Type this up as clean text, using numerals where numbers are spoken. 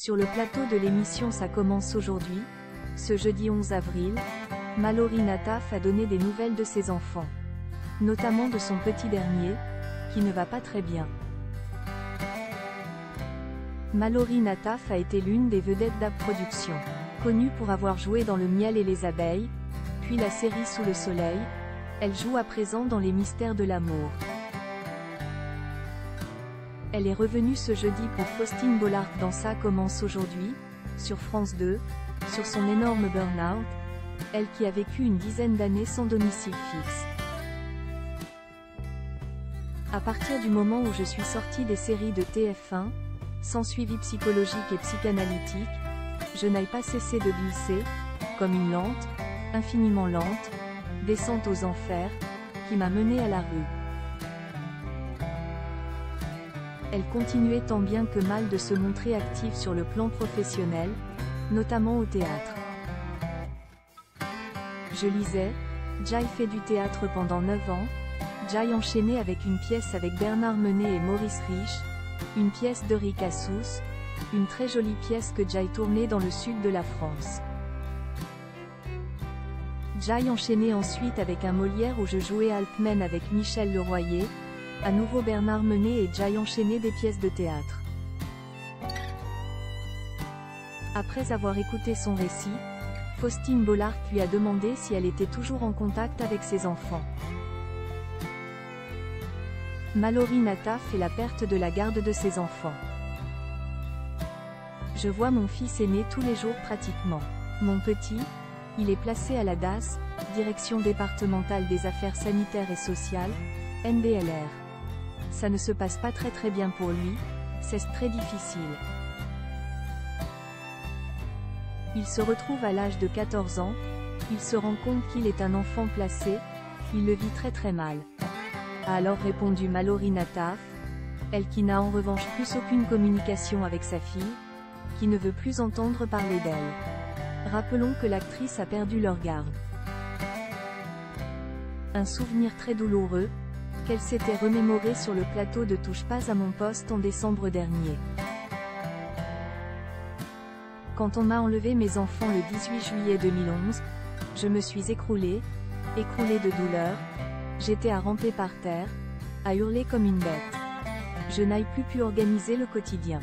Sur le plateau de l'émission Ça commence aujourd'hui, ce jeudi 11 avril, Mallory Nataf a donné des nouvelles de ses enfants. Notamment de son petit dernier, qui ne va pas très bien. Mallory Nataf a été l'une des vedettes d'Ab Productions. Connue pour avoir joué dans Le miel et les abeilles, puis la série Sous le soleil, elle joue à présent dans Les mystères de l'amour. Elle est revenue ce jeudi pour Faustine Bollard dans Ça commence aujourd'hui, sur France 2, sur son énorme burn-out, elle qui a vécu une dizaine d'années sans domicile fixe. À partir du moment où je suis sortie des séries de TF1, sans suivi psychologique et psychanalytique, je n'ai pas cessé de glisser, comme une lente, infiniment lente, descente aux enfers, qui m'a menée à la rue. Elle continuait tant bien que mal de se montrer active sur le plan professionnel, notamment au théâtre. Je lisais, Jai fait du théâtre pendant 9 ans, Jai enchaîné avec une pièce avec Bernard Menet et Maurice Rich, une pièce de Rick Assous, une très jolie pièce que Jai tournait dans le sud de la France. Jai enchaîné ensuite avec un Molière où je jouais Alcmen avec Michel Leroyer, à nouveau Bernard Menet et Jai enchaîné des pièces de théâtre. Après avoir écouté son récit, Faustine Bollard lui a demandé si elle était toujours en contact avec ses enfants. Mallory Nataf et la perte de la garde de ses enfants. Je vois mon fils aîné tous les jours pratiquement. Mon petit, il est placé à la DAS, Direction départementale des affaires sanitaires et sociales, NDLR. Ça ne se passe pas très bien pour lui, c'est très difficile. Il se retrouve à l'âge de 14 ans, il se rend compte qu'il est un enfant placé, il le vit très mal. A alors répondu Mallory Nataf, elle qui n'a en revanche plus aucune communication avec sa fille, qui ne veut plus entendre parler d'elle. Rappelons que l'actrice a perdu leur garde. Un souvenir très douloureux, qu'elle s'était remémoré sur le plateau de Touche pas à mon poste en décembre dernier. Quand on m'a enlevé mes enfants le 18 juillet 2011, je me suis écroulée de douleur, j'étais à ramper par terre, à hurler comme une bête. Je n'ai plus pu organiser le quotidien.